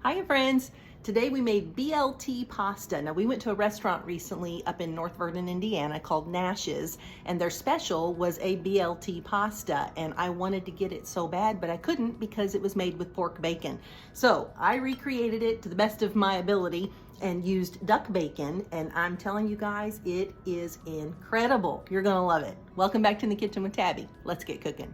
Hi friends, today we made BLT pasta. Now we went to a restaurant recently up in North Vernon, Indiana called Nash's, and their special was a BLT pasta, and I wanted to get it so bad, but I couldn't because it was made with pork bacon. So I recreated it to the best of my ability and used duck bacon, and I'm telling you guys, it is incredible. You're gonna love it. Welcome back to In the Kitchen with Tabby. Let's get cooking.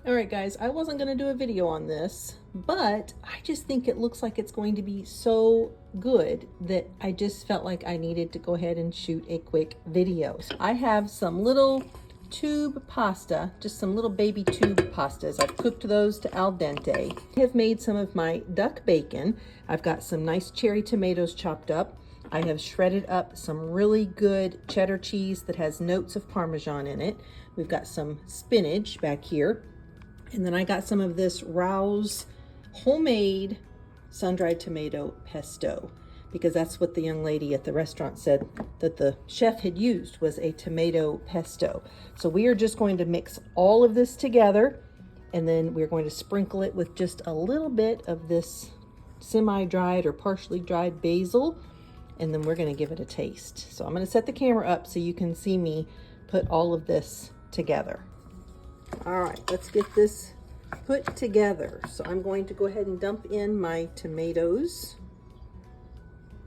All right guys, I wasn't gonna do a video on this, but I just think it looks like it's going to be so good that I just felt like I needed to go ahead and shoot a quick video. So I have some little tube pasta, just some little baby tube pastas. I've cooked those to al dente. I have made some of my duck bacon. I've got some nice cherry tomatoes chopped up. I have shredded up some really good cheddar cheese that has notes of Parmesan in it. We've got some spinach back here. And then I got some of this Rouse homemade sun-dried tomato pesto, because that's what the young lady at the restaurant said that the chef had used, was a tomato pesto. So we are just going to mix all of this together, and then we're going to sprinkle it with just a little bit of this semi-dried or partially dried basil, and then we're going to give it a taste. So I'm going to set the camera up so you can see me put all of this together. All right, let's get this put together. So I'm going to go ahead and dump in my tomatoes.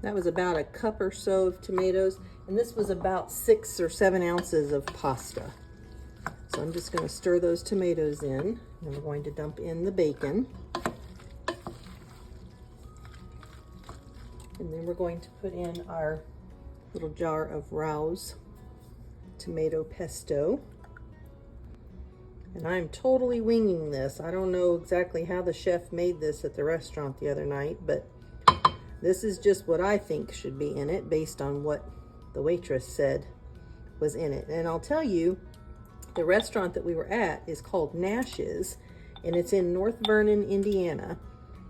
That was about a cup or so of tomatoes, and this was about 6 or 7 ounces of pasta. So I'm just going to stir those tomatoes in, and I'm going to dump in the bacon. And then we're going to put in our little jar of Rouse tomato pesto. And I'm totally winging this. I don't know exactly how the chef made this at the restaurant the other night, but this is just what I think should be in it based on what the waitress said was in it. And I'll tell you, the restaurant that we were at is called Nash's, and it's in North Vernon, Indiana.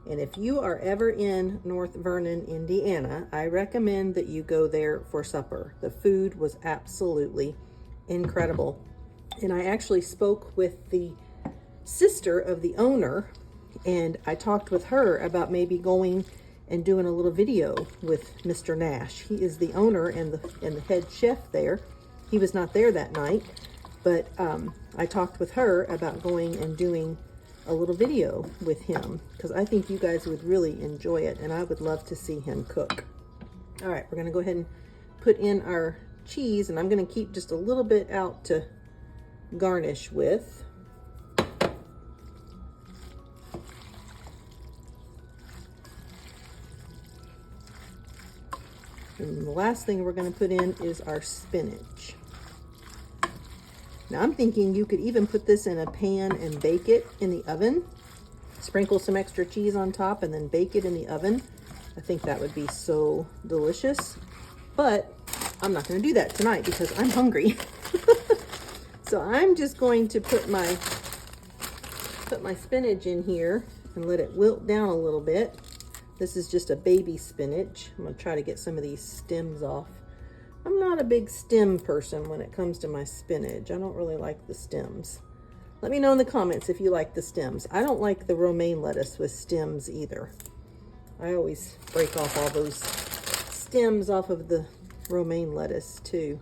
And if you are ever in North Vernon, Indiana, I recommend that you go there for supper. The food was absolutely incredible. And I actually spoke with the sister of the owner, and I talked with her about maybe going and doing a little video with Mr. Nash. He is the owner and the head chef there. He was not there that night, but I talked with her about going and doing a little video with him, because I think you guys would really enjoy it, and I would love to see him cook. All right, we're gonna go ahead and put in our cheese, and I'm gonna keep just a little bit out to garnish with. And the last thing we're going to put in is our spinach. Now I'm thinking you could even put this in a pan and bake it in the oven. Sprinkle some extra cheese on top and then bake it in the oven. I think that would be so delicious. But I'm not going to do that tonight because I'm hungry. So I'm just going to put my spinach in here and let it wilt down a little bit. This is just a baby spinach. I'm going to try to get some of these stems off. I'm not a big stem person when it comes to my spinach. I don't really like the stems. Let me know in the comments if you like the stems. I don't like the romaine lettuce with stems either. I always break off all those stems off of the romaine lettuce too.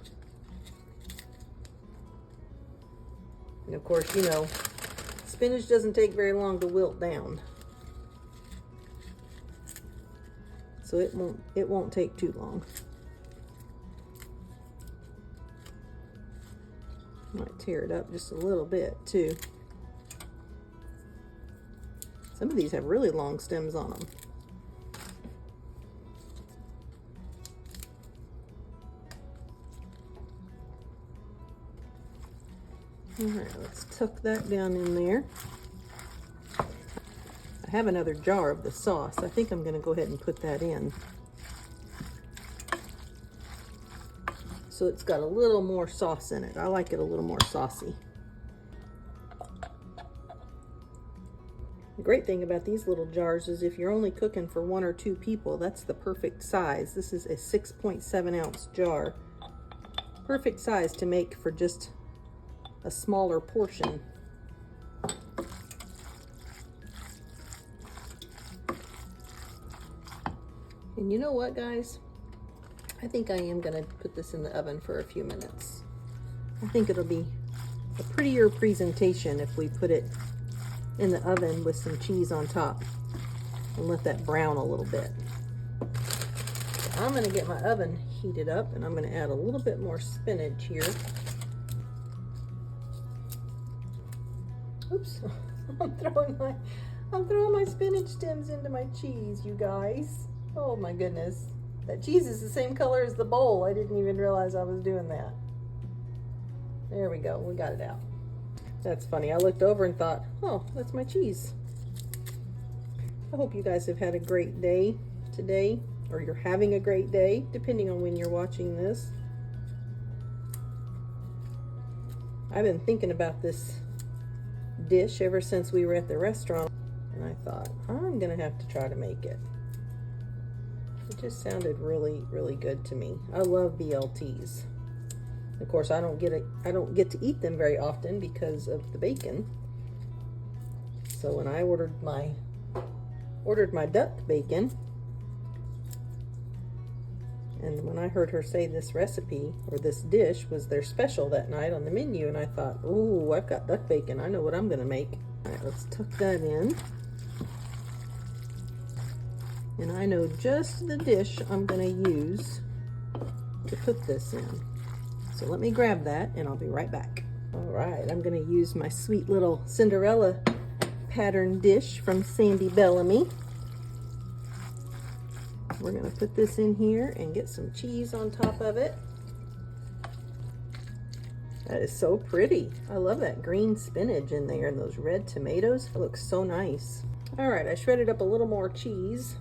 And of course, you know, spinach doesn't take very long to wilt down. So it won't take too long. Might tear it up just a little bit too. Some of these have really long stems on them. All right, let's tuck that down in there. I have another jar of the sauce. I think I'm going to go ahead and put that in. So it's got a little more sauce in it. I like it a little more saucy. The great thing about these little jars is if you're only cooking for 1 or 2 people, that's the perfect size. This is a 6.7 ounce jar. Perfect size to make for just a smaller portion. And you know what, guys? I think I am gonna put this in the oven for a few minutes. I think it'll be a prettier presentation if we put it in the oven with some cheese on top and let that brown a little bit. So I'm gonna get my oven heated up and I'm gonna add a little bit more spinach here. Oops, I'm throwing my spinach stems into my cheese, you guys. Oh my goodness. That cheese is the same color as the bowl. I didn't even realize I was doing that. There we go, we got it out. That's funny, I looked over and thought, oh, that's my cheese. I hope you guys have had a great day today, or you're having a great day, depending on when you're watching this. I've been thinking about this dish ever since we were at the restaurant, and I thought, I'm gonna have to try to make it. It just sounded really, really good to me. I love BLTs. Of course, I don't get to eat them very often because of the bacon. So when I ordered my duck bacon, and when I heard her say this recipe or this dish was their special that night on the menu, and I thought, ooh, I've got duck bacon. I know what I'm gonna make. All right, let's tuck that in. And I know just the dish I'm gonna use to put this in. So let me grab that and I'll be right back. All right, I'm gonna use my sweet little Cinderella pattern dish from Sandy Bellamy. We're gonna put this in here and get some cheese on top of it. That is so pretty. I love that green spinach in there and those red tomatoes. It looks so nice. All right, I shredded up a little more cheese.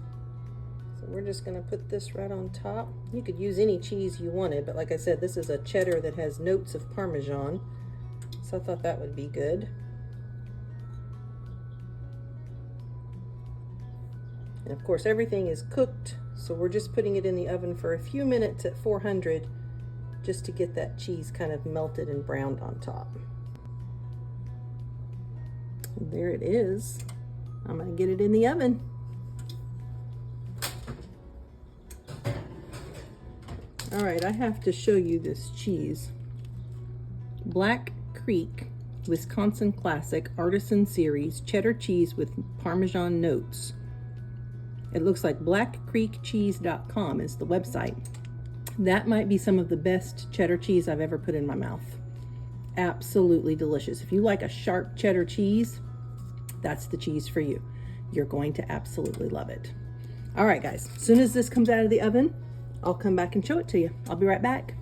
So we're just gonna put this right on top. You could use any cheese you wanted, but like I said, this is a cheddar that has notes of Parmesan. So I thought that would be good. And of course, everything is cooked, so we're just putting it in the oven for a few minutes at 400 just to get that cheese kind of melted and browned on top. And there it is. I'm gonna get it in the oven. All right, I have to show you this cheese. Black Creek Wisconsin Classic Artisan Series cheddar cheese with Parmesan notes. It looks like blackcreekcheese.com is the website. That might be some of the best cheddar cheese I've ever put in my mouth. Absolutely delicious. If you like a sharp cheddar cheese, that's the cheese for you. You're going to absolutely love it. All right, guys, as soon as this comes out of the oven, I'll come back and show it to you. I'll be right back.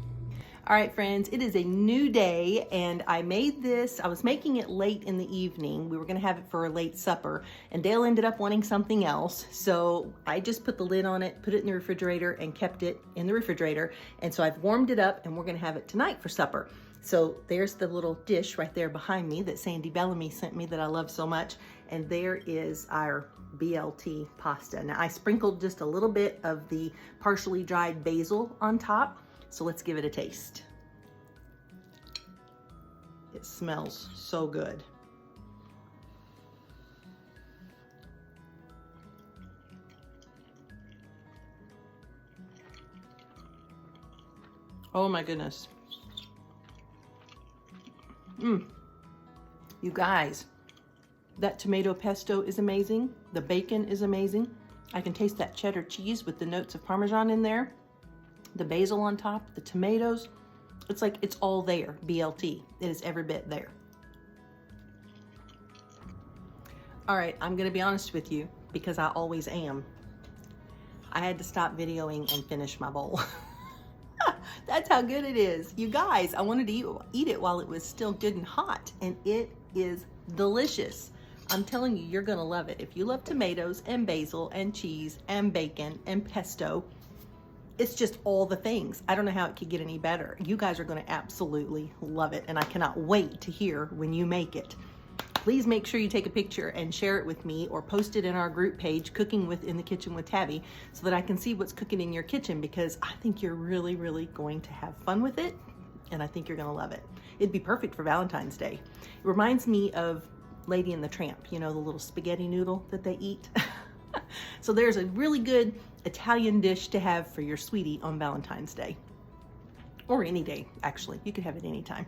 All right, friends, it is a new day, and I made this. I was making it late in the evening. We were gonna have it for a late supper, and Dale ended up wanting something else. So I just put the lid on it, put it in the refrigerator, and kept it in the refrigerator. And so I've warmed it up, and we're gonna have it tonight for supper. So there's the little dish right there behind me that Sandy Bellamy sent me that I love so much. And there is our BLT pasta. Now I sprinkled just a little bit of the partially dried basil on top. So let's give it a taste. It smells so good. Oh my goodness. You guys, that tomato pesto is amazing. The bacon is amazing. I can taste that cheddar cheese with the notes of Parmesan in there. The basil on top, the tomatoes. It's like it's all there, BLT. It is every bit there. All right, I'm gonna be honest with you because I always am. I had to stop videoing and finish my bowl. That's how good it is. You guys, I wanted to eat it while it was still good and hot, and it is delicious. I'm telling you, you're gonna love it. If you love tomatoes and basil and cheese and bacon and pesto, it's just all the things. I don't know how it could get any better. You guys are gonna absolutely love it, and I cannot wait to hear when you make it. Please make sure you take a picture and share it with me or post it in our group page, Cooking with in the Kitchen with Tabby, so that I can see what's cooking in your kitchen, because I think you're really, really going to have fun with it, and I think you're gonna love it. It'd be perfect for Valentine's Day. It reminds me of Lady and the Tramp, you know, the little spaghetti noodle that they eat. So there's a really good Italian dish to have for your sweetie on Valentine's Day. Or any day, actually. You could have it anytime.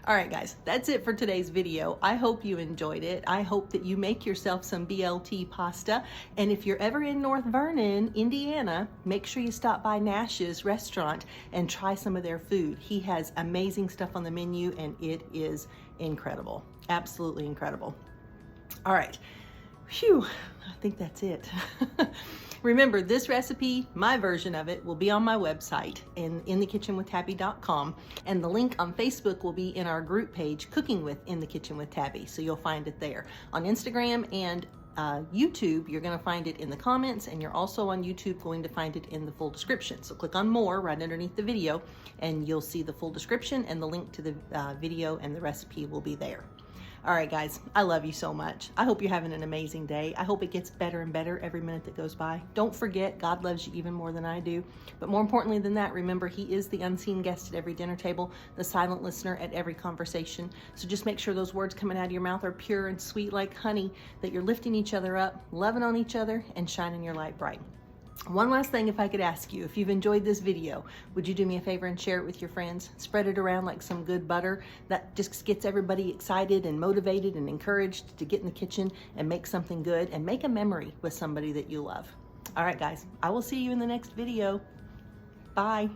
All right, guys, that's it for today's video. I hope you enjoyed it. I hope that you make yourself some BLT pasta. And if you're ever in North Vernon, Indiana, make sure you stop by Nash's restaurant and try some of their food. He has amazing stuff on the menu, and it is incredible. Absolutely incredible. All right. Phew, I think that's it. Remember, this recipe, my version of it, will be on my website inthekitchenwithtabbi.com, and the link on Facebook will be in our group page, Cooking with In the Kitchen with Tabbi, so you'll find it there. On Instagram and YouTube, you're going to find it in the comments, and you're also on YouTube going to find it in the full description. So click on More right underneath the video, and you'll see the full description, and the link to the video and the recipe will be there. All right, guys, I love you so much. I hope you're having an amazing day. I hope it gets better and better every minute that goes by. Don't forget, God loves you even more than I do. But more importantly than that, remember, He is the unseen guest at every dinner table, the silent listener at every conversation. So just make sure those words coming out of your mouth are pure and sweet like honey, that you're lifting each other up, loving on each other, and shining your light bright. One last thing, if I could ask you, if you've enjoyed this video, would you do me a favor and share it with your friends? Spread it around like some good butter. That just gets everybody excited and motivated and encouraged to get in the kitchen and make something good and make a memory with somebody that you love. All right, guys, I will see you in the next video. Bye.